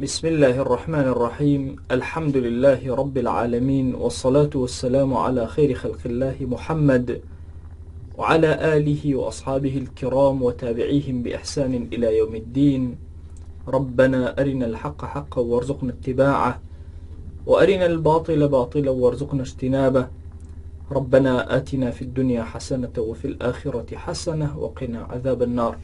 بسم الله الرحمن الرحيم. الحمد لله رب العالمين، والصلاة والسلام على خير خلق الله محمد وعلى آله وأصحابه الكرام وتابعيهم بإحسان إلى يوم الدين. ربنا أرنا الحق حقا وارزقنا اتباعه، وأرنا الباطل باطلا وارزقنا اجتنابه. ربنا آتنا في الدنيا حسنة وفي الآخرة حسنة وقنا عذاب النار.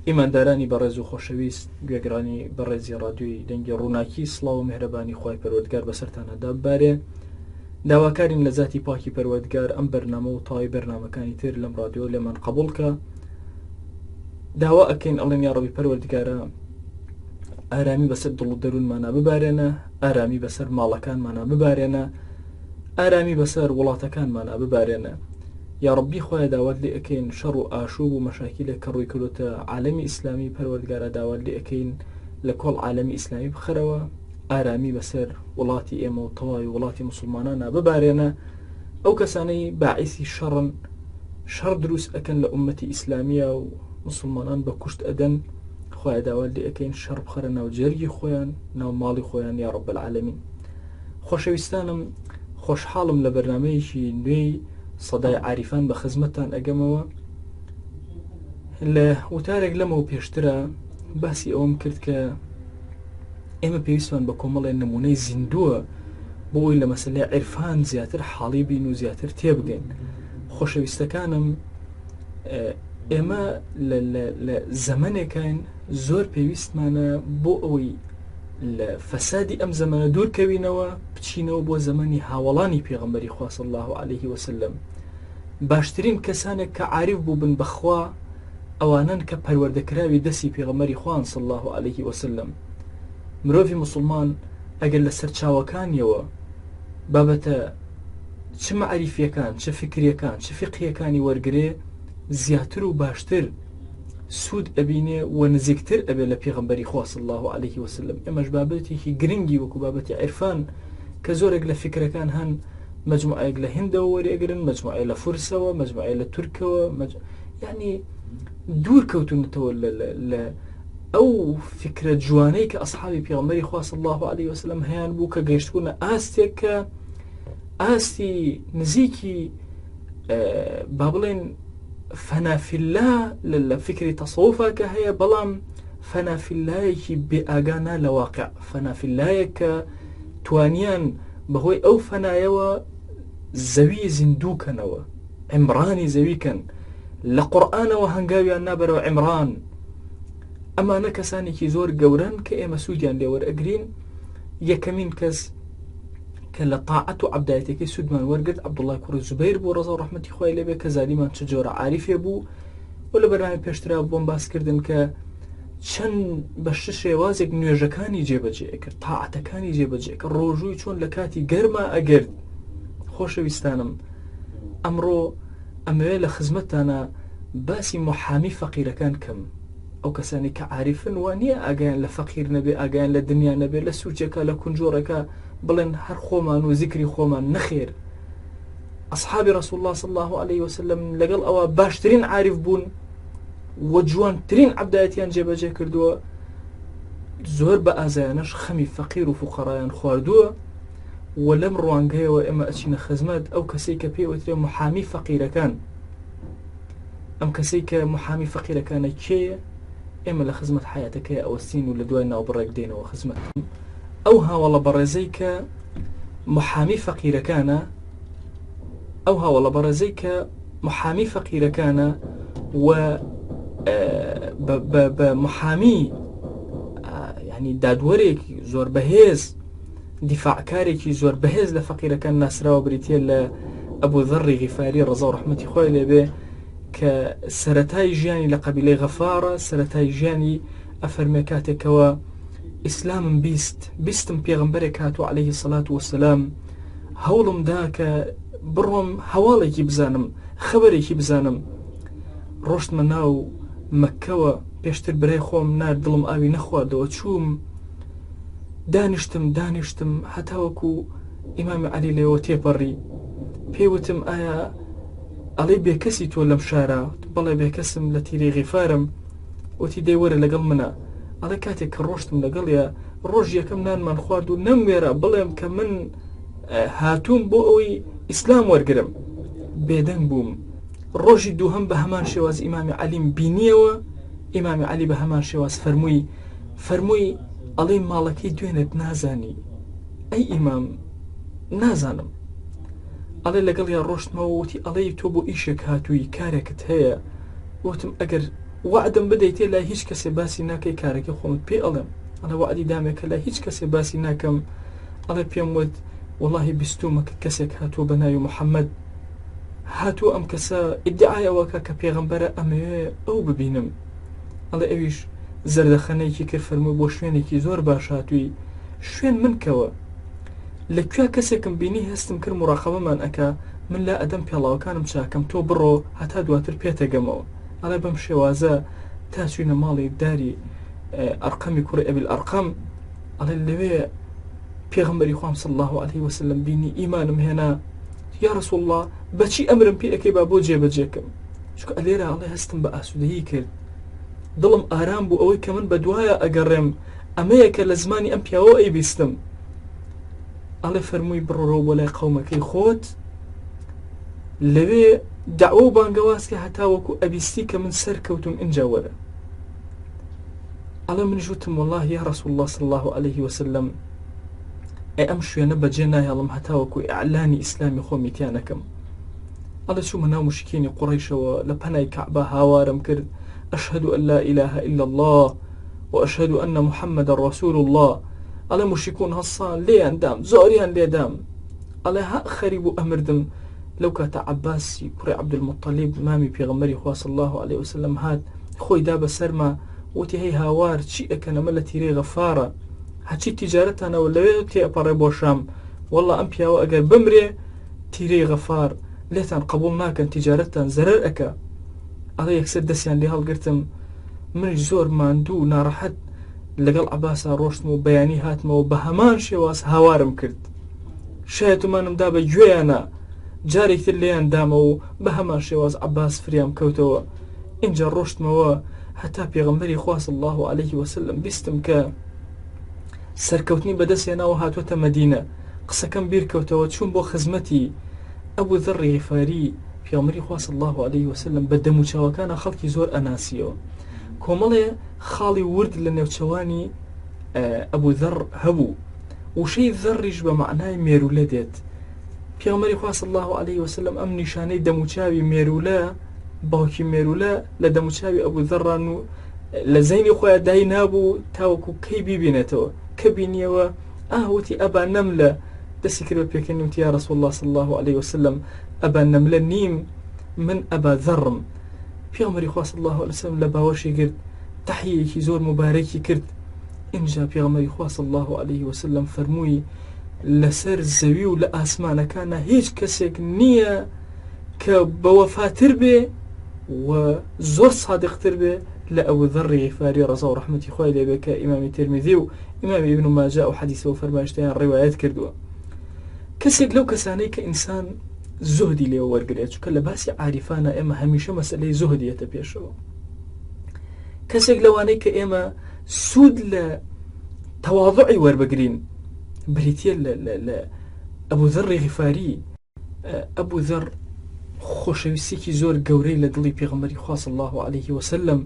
ئیماندارانی بەڕێز و خۆشەویست، گوێگرانی بەڕێزی ڕادیۆی دەنگی ڕووناکی، سڵاو و میهرەبانی خوای پەروەردگار بەسەرتانەدا ببارێ. داواکارین لە ذاتی پاکی پەروەردگار ئەم بەرنامە و تاوی بەرنامەکانی تر لەم ڕادیۆ لێمان قبوڵکە. داوا ئەکەین ئەڵێن یا ڕەبی پەروەردگارە ئارامی بەسەر دڵ و دەروونمانە ببارێنە، ئارامی بەسەر ماڵەکانمانە ببارێنە، ئارامی بەسەر وڵاتەکانمانە ببارێنە. یا ڕەبی خۆیان داوات لێ ئەەکەین شەڕ و ئاشوب و مەشاکیلێک کە ڕووی کردوتە عالەمی ئیسلامی، پەروەردگارە داوات لێ ئەەکەین لە کۆڵ عالەمی ئیسلامی بخەرەوە، ئارامی بەسەر وڵاتی ئێمە و تەواوی وڵاتی مسلمانانە ببارێنە. ئەو کەسانەی باعیسی شەڕن، شەڕ دروست ئەکەن لە ئومەتی ئیسلامیە و مسلمانان بە کوشت ئەدەن، خۆیان داوات لێ ئەەکەین شەڕ بخەرە ناو جەرگی خۆیان، ناو ماڵی خۆیان یا ڕەب العالەمین. خۆشەویستانم، خۆشحاڵم لە بەرنامەیەکی نوێی سەدای عاریفان بە خزمەتتان ئەگەمەوە. لە وتارێک لەمەوە پێشترە باسی ئەوم کرد کە ئێمە پێویستمان بە کۆمەڵێن نمونەی زیندووە بۆ ئەوی لە مەسەلەی عیرفان زیاتر حاڵی بین و زیاتر تێبگەین. خۆشەویستەکانم، ئێمە لە زەمانێکین زۆر پێویستمانە بۆ ئەوەی لە فەسادی ئەم زەمانە دوورکەوینەوە، بچینەوە بۆ زەمانی هاوڵانی پێغەمبەری خوا صلی الله عليه وسلم. باشترین کەسانێک کە عاریف بوو بن بەخوا ئەوانن کە پەروەردەکراوی دەستی پێغەمبەری خوان صلی الله عليه وسلم. مرۆڤی مسلمان ئەگەر لە سەرچاوەکانیەوە بابەتە چ مەعریفیەکان، چ فکریەکان، چ فقهیەکانی وەرگرێ، زیاتر و باشتر سوود ئەبینێ و نزیکتر ئەبێ لە پێغەمبەری خوا صلی الله عليه وسلم. ئەمەش بابەتێکی گرنگی وەکو بابەتی عیرفان کە زۆرێک لە فکرەکان هەن، مەجموعەیەک لە هێندەوە وەرێگرن، مەجموعەیە لە فورسەوە، مەجموعەیە لە تورکەوە، یعنی دوور کەوتونەتەوە لە ئەو فکرە جوانەی کە ئەصحابی پێغەمبەری خوا صلی الله عليه وسلم هەیان بوو، کە گەیشتبوونە ئاستێک کە ئاستی نزیکی با بڵێن فەنافیلا لە فکری تەسەووفە کە هەیە، بەڵام فەنافیلایەکی بێ ئاگانا لە واقع، فەنافیلایەک کە توانیان بەهۆی ئەو فەنایەوە زەوی زیندووکەنەوە، عیمرانی زەویکەن، لە قورئانەوە هەنگاویان نابەرەوە عیمران. ئەمانە کەسانێکی زۆر گەورن کە ئێمە سوودیان لێوەرئەگرین. یەکەمین کەس کە لە تاعەت و عەبدایەتەکەی سوودمان وەرگرت عەبدوڵڵای کوڕی زوبەیر بوو ڕەزا و ڕەحمەتی خوای لێبێ، کە زانیمان چ جۆرە عاریفێ بوو. و لە بەرنامەی پێشترا بۆم باسکردن کە چەند بە شێوازێک نوێژەکانی جێبەجێ کرد، تاعەتەکانی جێبەجێ کە ڕۆژووی چۆن لە کاتی گەرما ئەگرد. خۆشەویستانم، ئەمڕۆ ئەمەوێ لە خزمەتتانە باسی محامی فەقیرەکان کەم. ئەو کەسانی کە عاریفن وانییە ئاگایان لە فەقیر نەبێ، ئاگایان لە دنیا نەبێ، لە سوورجێکە لە کونجۆڕێکە بڵێن هەر خۆمان و زیکری خۆمان نەخێر. ئەصحابی ڕەسوڵ الله صلی الله عليه وسلم لەگەڵ ئەوە باشترین عاریف بوون و جوانترین عەبدایەتیان جێبەجێ کردووە، زۆر بە ئازایانەش خەمی فەقیر و فوقەڕایان خواردووە. و لەم ڕوانگەیەوە ئێمە ئەچینە خزمەت ئەو کەسەی کە پێوترێ محامی فەقیرەکان. ئەم کەسەی کە محامی فەقیرەکانە کێیە؟ ئێمە لە خزمەت حیاتەکەی ئەوەستین و لە دوای ناوبڕێک دێنەوە خزمەت. ئەو هاوڵە بەڕێزەی کە محامی فەقیرەکانە، ئەو هاوڵە بەڕێزەی کە محامی فەقیرەکانە و بە محامی ینی دادوەرێکی زۆر بەهێز، دیفاعکارێکی زۆر بەهێز لە فەقیرەکان ناسراوە بریتە لە ئەبوو ذەڕی غیفاری ڕەزا و ڕەحمەتی خوای لێبێ، کە سەرەتای ژیانی لە قەبیلەی غەفارە، سەرەتای ژیانی ئەفەرمێ کاتێکەوە ئیسلامم بیستم پێغەمبەرێک هاتووە عەلەیهی السەڵات وەسەلام، هەوڵم دا کە بڕۆم هەواڵێکی بزانم، خەبەرێکی بزانم. ڕۆشتمە ناو مەککەوە، پێشتر برای خۆم نار دڵم ئاوی نەخواردەوە، چووم دانیشتم هەتاوەکو ئیمامی عەلی لێەوە تێپەڕی. پێوتم ئایا ئەڵێ بێکەسی تۆ لەم شارە؟ بەڵێ بێکەسم لە تیرەی غیفارم. وتی دەی وەرە لەگەڵ منە. ئەڵێ کاتێک کە ڕۆشتم لەگەڵیە ڕۆژ یەکەم نانمان خوارد و نەموێرە بڵێم کە من هاتووم بۆ ئەوەی ئیسلام وەرگرم بێدەنگ بووم. ڕۆژی دووهەم بە هەمان شێواز ئیمامی عەلیم بینیەوە. ئیمامی عەلی بە هەمان شێواز فەرمووی ئەڵێ ماڵەکەی دوێنێت نازانی. ئەی ئیمام نازانم. ئەڵێ لەگەڵیا ڕۆشتمەوە وتی ئەڵێ تۆ بۆ ئیشێک هاتووی کارێکت هەیە. وتم ئەگەر وعدم بدەیتێ لای هیچ کەسێ باسی ناکەی کارێکی خۆمت پێ ئەڵێم. ئەڵێ وعدی دامێکە لای هیچ کەسێ باسی ناکەم. ئەڵێ پێم وت واللهی بیستومە کە کەسێک هاتووە بە ناوی محەممەد هاتووە ئەم کەسە ئیدعایەوەکە کە پێغەمبەرە ئەمەوێ ئەو ببینم. ئەڵێ ئەویش زەردەخەنەیەکی کرد فەرمووی بۆ شوێنێکی زۆر باش هاتووی شوێن منکەوە لەکوێ کەسێکم بینی هەستم کرد مڕاقەبەمان ئەکا من لا ئەدەم پێڵاوەکانم چاکەم تۆ بڕۆ هەتا دواتر پێتەگەمەوە. ئەڵێ بەم شێوازە تا چوینە ماڵی داری ئەرقەمی کوڕی ئەبیل ئەرقەم. ئەڵێ لەوێ پێغەمبەری خوام صلی الله عليه وسلم بینی ئیمانم هێنا یا رسول الله بەچی ئەمرم پێ ئەکەی با بۆ جێبەجێکم چونکە ئەلێرە ئەڵێ هەستم بە ئاسوودەیی کرد دڵم ئارام بوو ئەوەی کە من بە دوایە ئەگەڕێم ئەمەیە کە لە زمانی ئەم پیاوە ئەیبیستم. ئەڵێ فەرمووی بڕۆ بۆ لای قەومەکەی خۆت لەوێ دعوە و بانگەوازکە هەتا وەکو ئەبیستی کە من سەرکەوتم ئینجا وەرە. ئەڵێ منیش وتم والله یا رسول الله صلی الله عليه وسلم ئەم شوێنە بەجێ نایهڵم هەتا وەکو ئیعلانی ئیسلامی خۆمی تیانەکەم. ئەڵێ چوومە ناو مشکینی قوڕیشەوە لە پەنای کەعبە هاوارم کرد أشهد أن لا إله إلا الله وأشهد أن محمد رسول الله. ئەڵێ مشکون هەسان لێیان دام زۆریان لێدام. ئەڵێ ها خەریب و ئەمردم لەو کاتە عەباسی کوڕی عەبدولمەطەلیب مامی پێغەمبەری خوا صلی الله عليه وسلم هات خۆی دا بەسەرما وتی هەی هاوار چی ئەکەن ئەمە لە تیرەی غەفارە هەچی تیجارەتانەوە لەوێ تێپەڕێ بۆ شام والله ئەم پیاوە ئەگەر بمرێ تیرەی غەفار لێتان قبول ناکەن تیجارەتتان زەرەر ئەکا. ئەڵێ یەکسەر دەستیان لێ هەڵگرتم منیش زۆر ماندوو ناڕەحەت لەگەڵ عەباسا ڕۆشتم و بەیانی هاتمەوە بە هەمان شێواز هاوارم کرد شایەتمانم دا بە گوێیانە جارێکتر لێیان دامە و بە هەمان شێواز عەباس فریام کەوتەوە. اینجا ڕۆشتمەوە هەتا پێغەمبەری خوا صلی الله عليه وسلم بیستم کە سەرکەوتنی بەدەستێناوە هاتوۆتە مەدینە. قسەکەم بیر کەوتەوە چوون بۆ خزمەتی ئەبوو ذەڕی غیفاری پێغەمبەری خوا صلی الله عليه وسلم بە دەموچاوەکانە خەڵکی زۆر ئەناسیەوە. کۆمەڵێ خاڵی ورد لە نێوچەوانی ئەبوو ذەڕ هەبوو وشەی ذەڕیش بە معنای مێرولە دێت. پێغەمبەری خوا صلی الله عليه وسلم ئەم نیشانەی دەموچاوی مێرولە باوکی مێرولە لە دەموچاوی ئەبوو ذەڕان و لە زەینی خۆیان دای نابوو تاوەکو کەی بیبینێتەوە کە بینیەوە ئاوتی ئەبا نەملە دەستی کرد بە پێکەنی وتی یا رسول الله صلی الله عليه وسلم ئەبا نەملە نیم من ئەبا ذەڕم. پێغەمبەری خوا صلی الله عليه وسلم لە باوەشی کرد تەحیەیەکی زۆر مبارەکی کرد. اینجا پێغەمبەری خوا صلی الله عليه وسلم فەرمووی لەسەر زەوی و لە ئاسمانەکانە هیچ کەسێک نییە کە بەوەفاتر بێ و زۆر صادقتر بێ لە ئەبوو ذەڕی غیفاری ڕەزا و ڕەحمەتی خوای لێ بێ کە ئیمامی ترمیذی و ئیمامی ابن ماجە و حەدیثە و فەرمایشتیان ڕیوایەت کردووە. کەسێک لەو کەسانەی کە ئینسان زۆهدی لێ وەرگرێت چونکە لە باسی عاریفانە ئێمە هەمیشە مەسەلەی زۆهدیەتە پێشەوە. کەسێک لەوانەی کە ئێمە سوود لە تەواضعی وەربگرین بریتە لە ئەبوو ذەڕی غیفاری. ئەبوو ذەڕ خۆشەویستێکی زۆر گەورەی لە دڵی پێغەمبەری خوا صلی الله عليه وسلم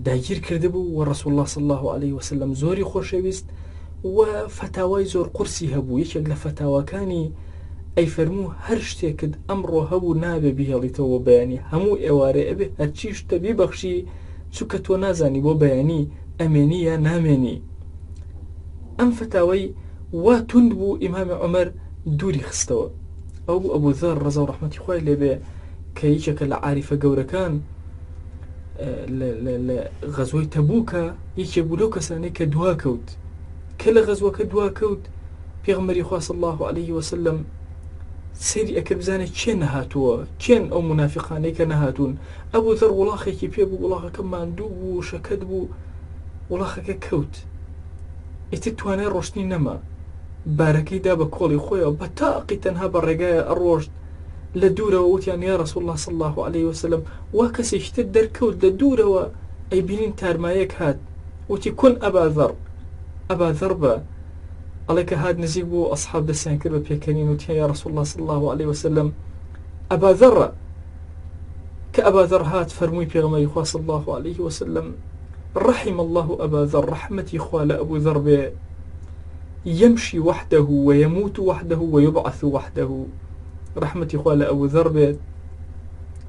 داگیر کرده بوو و رسول الله صلی الله عليه وسلم زۆری خۆشەویست و فتاوای زۆر قورسی هەبوو. یەکێک لە فتاواکانی ئەی فەرموو هەر شتێکت ئەمڕۆ هەبوو نابێ بیهێڵیتەوە بەیانی هەموو ئێوارێ ئەبێ هەرچی شتە بیبەخشی چونکە تۆ نازانی بۆ بەیانی ئەمێنی یا نامێنی. ئەم فتاوای وا توند بوو ئیمامی عومەر دووری خستەوە. ئەو بوو ئەبوو ذەڕ ڕەزا و ڕەحمەتی خوای لێ بێ کە یەکێکە لە عاریفە گەورەکان لە غەزوەی تەبووکە یەکێک بوو لەو کەسانەی کە دوا کەوت کە لە غەزوەکە دوا کەوت پێغەمبەری خوا صلی الله عليه وسلم سەیری ئەکرد بزانێت کێ نەهاتووە کێن ئەو منافقانەی کە نەهاتوون. ئەبوو ذەڕ وڵاخێکی پێ بوو وڵاخەکە ماندوو بوو شەکەت بوو وڵاخەکە کەوت ئیتر توانای ڕۆشتنی نەما بارەکەی دا بە کۆڵی خۆیەوە بە تاقی تەنها بە ڕێگایە ئەڕۆشت لە دوورەوە وتیان یا رسول الله صلی الله عليه وسلم وا کەسێکی تر دەرکەوت لە دوورەوە ئەی بینین تارمایەک هات وتي كن أبا ذر. أبا ذر بە ئەڵێ کە هات نزیک بوو ئەسحاب دەستیان کرد بە پێکەنین وتیان یا رسول الله صلى الله عليه وسلم أبا ذر. کە ئەبا ذر هات فەرمووی پێغەمبەری خوا صلى الله عليه وسلم رحم الله أبا ذر، رحمتي خوا لأبو ذر بێ، يمشي وحده ويموت وحده ويبعث وحده. رحمتي خوا لأبو ذر بێ،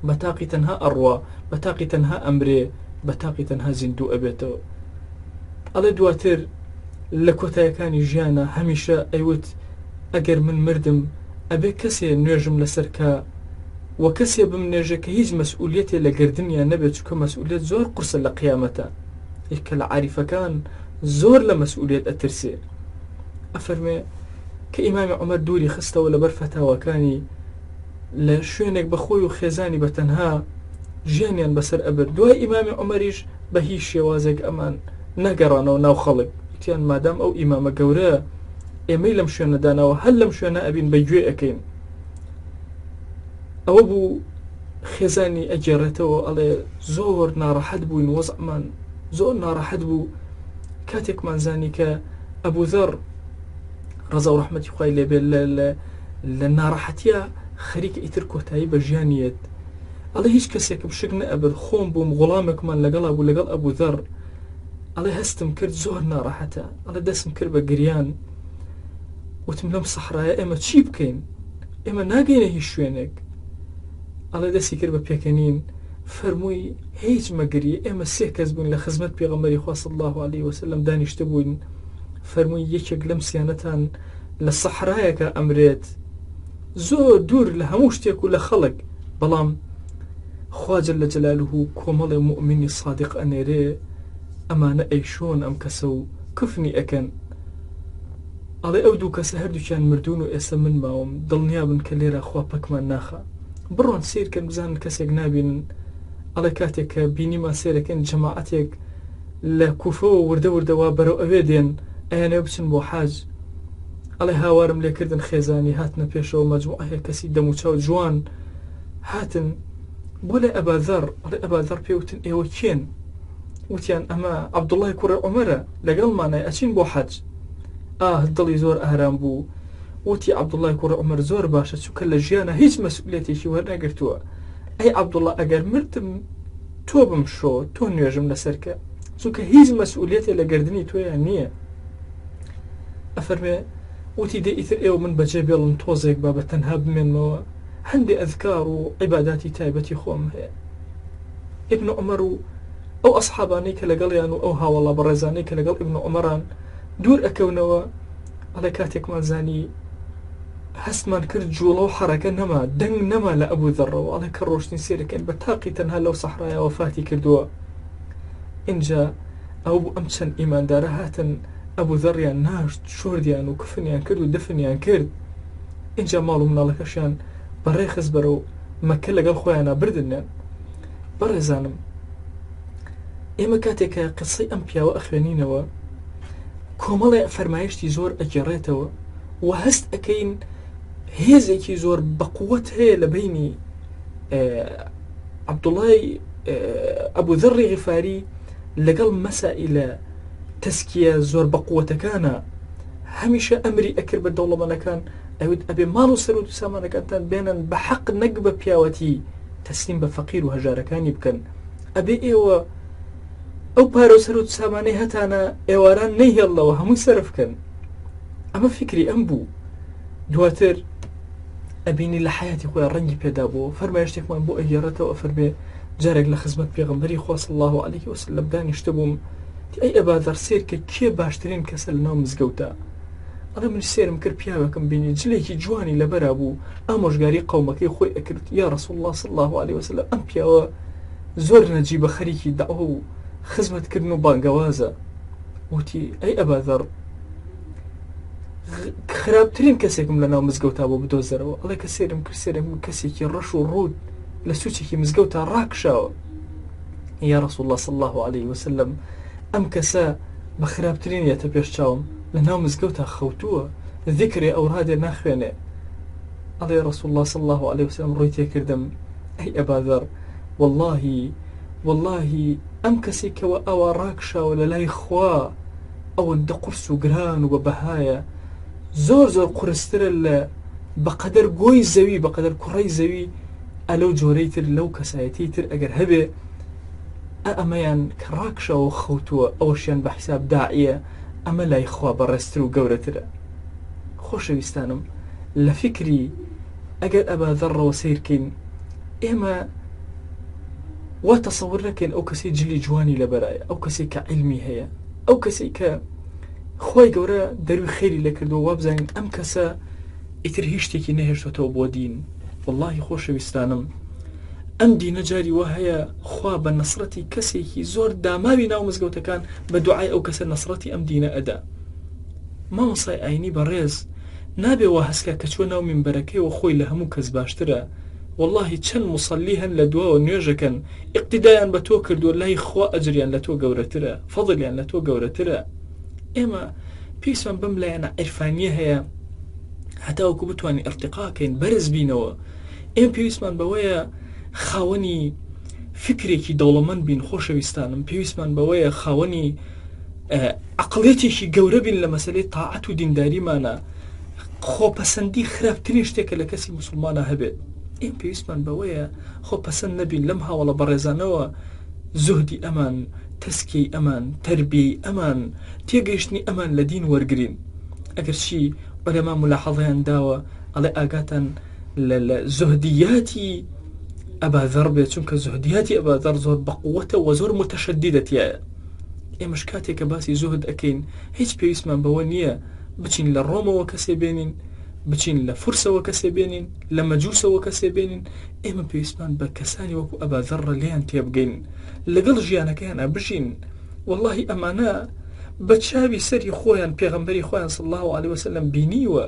بەتاقی تەنها ئەڕوا، بەتاقی تەنها ئەمرێ، بەتاقی تەنها زیندوو ئەبێتەوە. ئەڵێ دواتر لە کۆتایەکانی ژیانە هەمیشە ئەیوت ئەگەر من مردم ئەبێ کەسێ نوێژم لەسەرکە و کەسێ بمنێژە کە هیچ مەسئولیەتێ لە گردنیان نەبێت، چونکە مەسئولیەت زۆر قورسە لە قیامەتە. یەکە لە عاریفەکان زۆر لە مەسئولیەت ئەترسێ. ئەفەرمێ کە ئیمامی عومەر دووری خستەوە لەبەر فەتاوەکانی لە شوێنێک بەخۆی و خێزانی بەتەنها ژیانیان بەسەر ئەبرد. دوای ئیمامی عومەریش بە هیچ شێوازێک ئەمان نەگەڕانەوە ناو خەڵک، وتیان مادام ئەو ئیمامە گەورە ئێمەی لەم شوێنەدانەوە هەر لەم شوێنە ئەبین بەگوێ ئەەکەین. ئەوە بوو خێزانی ئەگێڕێتەوە، ئەڵێ زۆر ناڕەحەت بووین، وەزعمان زۆر ناڕەحەت بوو کاتێکمان زانی کە ئەبوو ذەر ڕەزا و ڕەحمەتی خوای لێبێ لە ناڕەحەتیە خەریکە ئیتر کۆتایی بە ژیانیەت. ئەڵێ هیچ کەسێکم شک نەئەبێت، خۆم بووم غوڵامێکمان لەگەڵا بوو لەگەڵ ئەبوو ذەر. ئەڵێ هەستم کرد زۆر ناڕەحەتە، ئەڵێ دەستم کرد بە گریان، وتم لەم سەحرایە ئێمە چی بکەین؟ ئێمە ناگەینە هیچ شوێنێک. ئەڵێ دەستی کرد بە پێکەنین، فەرمووی هیچ مەگری، ئێمە سێ کەس بووین لە خزمەت پێغەمبەری خوا صلی الله عليه وسلم دانیشتە بووین. فەرمووی یەکێک لەم سیانەتان لە سەحرایەکە ئەمرێت، زۆر دوور لە هەموو شتێک و لە خەڵک، بەڵام خوا جەل جەلالوه کۆمەڵێ موئمینی صادق ئەنێرێ، ئەمانە ئەیشۆن ئەم کەسە و کفنی ئەکەن. ئەڵێ ئەو دوو کەسە هەردووکیان مردوون و ئێستا من ماوم، دڵنیا بن کە لێرە خوا پەکمان ناخە، بڕۆن سیرکەن بزانن کەسێک نابینن. ئەڵێ کاتێک کە بینیمان سێرەکەن جەماعەتێک لە کوفەوە وردە وردەوا بەرەو ئەوێ دێن ئەیانێ بچن بۆ حاج. ئەڵێ هاوارم لێکردن خێزانی هاتنە پێشەوە، مەجموعەیە کەسی دەموچاو جوان هاتن بۆ لای ئەبا ذەر. ئەڵێ ئەبا ذەر پێوتن ئێوە کێن؟ وتیان ئەمە عەبدوڵڵای کوڕی عومەرە، لەگەڵمانە ئەچین بۆ حەج. دڵی زۆر ئارام بوو، وتی عەبدوڵڵای کوڕی عومەر زۆر باشە، چونکە لە ژیانە هیچ مەسئولیەتێکی وەرنەگرتووە. ئەی عەبدوڵڵا ئەگەر مردم تۆ بمشۆ، تۆ نوێژم لەسەرکە، چونکە هیچ مەسئولیەتێ لە گردنی تۆیان نییە. ئەفەرمێ وتی دێ ئیتر ئێوە من بەجێ بێڵن تۆزێک با بە تەنها بمێنمەوە، هەندێ ئەذکار و عیباداتی تایبەتی خۆم هەیە. ئیبن عومەر و ئەو ئەسحابانەی کە لەگەڵیان و ئەو هاوڵا بەڕێزانەی کە لەگەڵ ئیبن عومەران دوور ئەکەونەوە. ئەڵێ کاتێکمان زانی هەستمان کرد جوڵە و حەرەکە نەما، دەنگ نەما لە ئەبوو ذەڕەوە. ئەڵێ کە ڕۆشتین سێرەکەین بە تاقی تەنها لەو سەحرایە وەفاتی کردووە. اینجا ئەو بوو ئەم چەند ئیماندارە هاتن ئەبوو ذەڕیان ناشت، شۆردیان و کفنیان کرد و دفنیان کرد. اینجا ماڵ و مناڵەکەشیان بەڕێخست بەرەو مەکە لەگەڵ خۆیانە بردنیان. بەڕێزانم، ئێمە کاتێکە قسەی ئەم پیاوە ئەخوێنینەوە، کۆمەڵێ فەرمایشتی زۆر ئەگێڕێتەوە و هەست ئەکەین هێزێکی زۆر بەقووەت هەیە لە بینی عەبدوڵڵای ئەبوو ذەڕی غیفاری لەگەڵ مەسائیلە تەسکیە زۆر بەقووەتەکانە. هەمیشە ئەمری ئەکرد بە دەوڵەمەندەکان، ئەوت ئەبێ ماڵ و سەرۆت و سامانەکانتان بێنن بە حەق، نەک بە پیاوەتی، تەسلیم بە فەقیر و هەژارەکانی بکەن. ئەبێ ئێوە ئەو پارە و سەرۆت و سامانەی هەتانە ئێواران نەیهێڵەوە هەمووی سەرفکەن. ئەمە فکری ئەم بوو. دواتر ئەبینی لە حیاتی خۆیان ڕەنگی پێدا بوو، فەرمایشتێکمان بۆ ئەگێڕێتەوە. فەرمێ جارێک لە خزمەت پێغەمبەری خوا صلی الله عليه وسلم دانیشتە بووم، ئەی ئەبا ذەڕ سیر کە کێ باشترین کەسە لەناو مزگەوتە؟ ئەڵێ من سێرم کرد پیاوێکم بینی جلێکی جوانی لەبەرا بوو، ئامۆژگاری قەومەکەی خۆی ئەکرد. یا رسول الله صلی الله عليه وسلم، ئەم پیاوە زۆر نەجیبە، خەریکی دەعوە و خزمەتکردن و بانگەوازە. وتی ئەی ئەبا ذەڕ خراپترین کەسێکم لەناو مزگەوتا بۆ بدۆزەرەوە. ئەڵێ کە سێرم کرد، سێرم کەسێکی ڕەش و ڕوود لە سوچێکی مزگەوتا ڕاکشاوە. یا رسول الله صلی الله عليه وسلم، ئەم کەسە بە خراپترین یەتە پێش چاوم، لەناو مزگەوتا خەوتووە، ذیکرێ ئەورادێ ناخوێنێ. ئەڵێ رسول الله صلی الله عليه وسلم ڕووی تێکردم، ئەی ئەبا ذەڕ واللهی والله ئەم کەسێکەوە ئەوە ڕاکشاوە لە لای خوا ئەوەندە قورس و گران و بەبەهایە زۆر زۆر قورسترە لە بەقەدەر گۆی زەوی بەقەدەر کوڕەی زەوی ئەلەو جۆرەی تر لەو کەسایەتی تر ئەگەر هەبێ ئەمەیان کە ڕاکشەوە خەوتووە ئەوەشیان بە حیساب داعیە ئەمە لای خوا بەڕێستر و گەورەترە. خۆشەویستانم لە فکری ئەگەر ئەبا ذەڕەوە سیرکەین ئێمە وا تەسەوور نەکەین ئەو کەسی جلی جوانی لەبەرایە، ئەو کەسی کە علمی هەیە، ئەو کەسی کە خۆی گەورە دەروی خێری لە کردو وابزانین ئەم کەسە ئیتر هیچ شتێکی نەهێشتەوە بۆ دین. واللهی خۆشەویستانم ئەم دینە جاری وە هەیە خوا بە نەسرەتی کەسێکی زۆر داماوی ناو مزگەوتەکان بە دوعای ئەو کەسە نەسرەتی ئەم دینە ئەدا. مامۆسای ئاینی بەڕێز نابێ وا هەسکە کە چوە ناو مینبەرەکەیەوە خۆی لە هەموو کەس باشترە. واللهی چەند مصلی هەن لە دواوە نوێژەکەن ئیقتیدایان بە تۆ کردووە لای خوا ئەجریان لە تۆ گەورەترە، فەضلیان لە تۆ گەورەترە. ئێمە پێویستمان بەم لایەنە عیرفانیە هەیە هەتاوەکو بتوانین ئەرتقاکەین بەرز بینەوە. ئێمە پێویستمان بەوەیە خاوەنی فکرێکی دەوڵەمەند بین. خۆشەویستانم پێویستمان بەوەیە خاوەنی عەقڵیەتێکی گەورە بین لە مەسەلەی تاعەت و دینداریمانە. خۆپەسەندی خراپترین شتێکە لە کەسی موسڵمانە هەبێت. ئێمە پێویستمان بەوەیە خۆپەسەند نەبین لەم هاوڵە بەڕێزانەوە زوهدی ئەمان، تەسکیەی ئەمان، تەربیەی ئەمان، تێگەیشتنی ئەمان لە دین وەرگرین. ئەگەر چی عولەما ملاحەظەیان داوە ئەڵێ ئاگاتان لە زوهدیاتی ئەباذەر بێت، چونکە زوهدیاتی ئەباذەر زۆر بەقووەتە و زۆر متەشەدیدەتیایە. ئێمەش کاتێککە باسی زوهد ئەکەین هیچ پێویستمان بەوە نییە بچین لە ڕۆمەوە کەسێ بێنین، بچین لە فورسەوە کەسێ بێنین، لە مەجووسەوە کەسێ بێنین. ئێمە پێویستمان بە کەسانی وەکو ئەباذەڕە لێیان تێبگەین، لەگەڵ ژیانەکەیانە بژین. واللهی ئەمانە بە چاوی سەری خۆیان پێغەمبەری خۆیان صلی الله علیه وسلم بینیوە،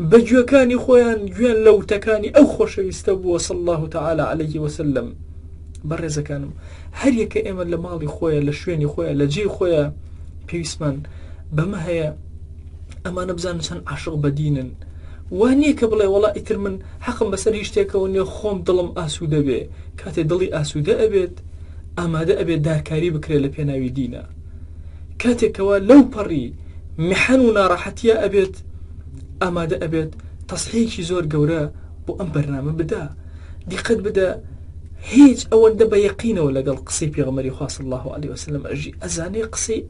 بە گوێکانی خۆیان گوێن لە وتەکانی ئەو خۆشەویستە بووە صلی الله تعالی علیه وسلم. بەڕێزەکانم هەر یەکە ئێمە لە ماڵی خۆیە، لە شوێنی خۆیە، لە جێی خۆیە پێویستمان بەمە هەیە ئەمانە بزانن چەند عاشق بە دینن. وانیە کە بڵێ وەڵا ئیتر من حەقم بەسەر هیچ شتێکەوە نییە، خۆم دڵم ئاسوودە بێ. کاتێ دڵی ئاسوودە ئەبێت ئامادە ئەبێت دارکاری بکرێت لە پێناوی دینە. کاتێکەوە لەو پەڕی میحەن و ناڕەحەتیە ئەبێت ئامادە ئەبێت تەسحیحێکی زۆر گەورە بۆ ئەم بەرنامە بدا. دیقەت بدە هیچ ئەوەندە بە یەقینەوە لەگەڵ قسەی پێغەمبەری خوا صلی الله علیه وسلم ئەژی ئەزانێ قسەی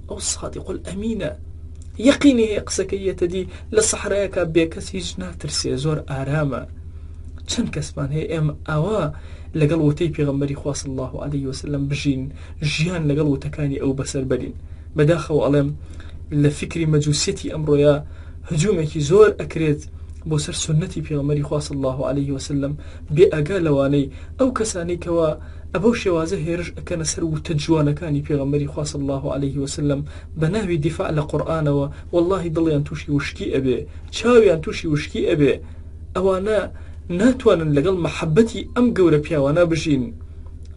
ئەو صادق الئەمینە، یەقینی هەیە قسەکەیەتە دی لە سەحرایەکە بێکەس هیچ ناترسێ، زۆر ئارامە. چەند کەسمان هەیە ئێمە ئاوا لەگەڵ وتەی پێغەمبەری خوا صلی الله علیه وسلم بژین، ژیان لەگەڵ وتەکانی ئەو بەسەر بەرین. بەداخەوە ئەڵێم لە فکری مەجووسیەتی ئەمڕۆیە هجوومێکی زۆر ئەکرێت بۆ سەر سنەتی پێغەمبەری خوا صلی الله علیه وسلم بێ ئاگا لەوانەی ئەو کەسانی کەوا ئەبەو شێوازە هێرش ئەکەنە سەر وتە جوانەکانی پێغەمبەری خوا صلی الله علیه وسلم بە ناوی دیفاع لە قورئانەوە. واللهی دڵیان تووشی وشکی ئەبێ، چاویان تووشی وشکی ئەبێ. ئەوانە ناتوانن لەگەڵ مەحەبەتی ئەم گەورە پیاوانە بژین.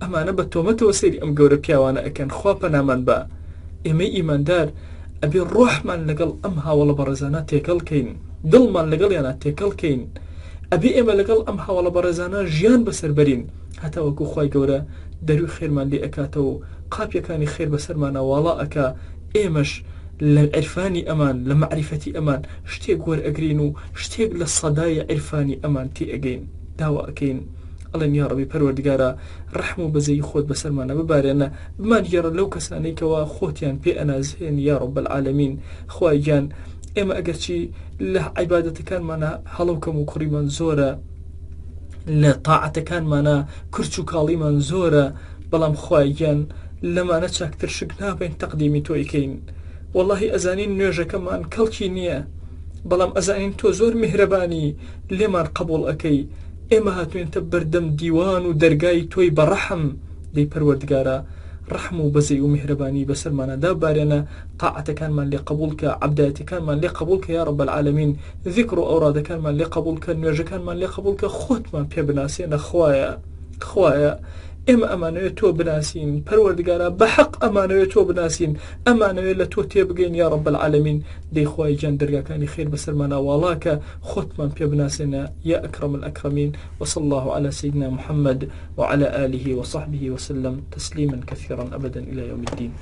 ئەمانە بە تۆمەتەوە سەیری ئەم گەورە پیاوانە ئەکەن. خوا پەنامان بە. ئێمەی ئیماندار ئەبێ ڕۆحمان لەگەڵ ئەم هاوڵە بەڕێزانە تێکەڵکەین، دڵمان لەگەڵیانە تێکەڵکەین. ئەبێ ئێمە لەگەڵ ئەم هاوڵە بەڕێزانە ژیان بەسەر بەرین هەتا وەکو خوای گەورە دەروی خێرمان لێ ئەکاتەوە و قاپیەکانی خێر بەسەرمانە واڵا ئەکا. ئێمەش لە عرفانی ئەمان، لە معریفەتی ئەمان شتێک وەرئەگرین و شتێک لە سەدای عرفانی ئەمان تێ ئەگەین، داوا ئەکەین. ئەڵێن یا ڕەبی پەروەردگارە ڕەحم و بەزەی خۆت بەسەرمانە ببارێنە، بمان گێڕە لەو کەسانەی کەوا خۆتیان پێ ئەنازێن یا ڕەب العالەمین. خوای گیان ئێمە ئەگەرچی لە عیبادەتەکانمانە هەڵەوکەم و کوڕیمان زۆرە، لە تاعەتەکانمانە کورچ و کاڵیمان زۆرە، بەڵام خوای گیان لەمانە چاکتر شک نابین تەقدیمی تۆیکەین. واللهی ئەزانین نوێژەکەمان کەڵکی نییە، بەڵام ئەزانین تۆ زۆر میهرەبانی لێمان قبول ئەەکەی. ئێمە هاتوێنتە بەردەم دیوان و دەرگای تۆی بە ڕەحم. دەی پەروەردگارە ڕەحم و بەزەی و میهرەبانی بەسەرمانەدا بارێنە، تاعەتەکانمان لێ قبول کە، عەبدایەتەکانمان لێ قبول کە یا ڕەب العالەمین، ذیکر و ئەورادەکانمان لێ قبول کە، نوێژەکانمان لێ قبول کە، خۆتمان پێ بناسێنە. خوایە ئێمە ئەمانەوێت تۆ بناسین پەروەردگارە بە حەق ئەمانەوێت تۆ بناسین ئەمانەوێت لە تۆ تێبگەین یا رب العالمین دەیخوای گیان دەرگاکانی خێر بەسەرمانە واڵاکە خۆتمان پێ بناسێنە يا أكرم الأكرمين وصلى الله على سيدنا محمد وعلى آله وصحبه وسلم تسليما كثيرا أبدا إلى يوم الدين.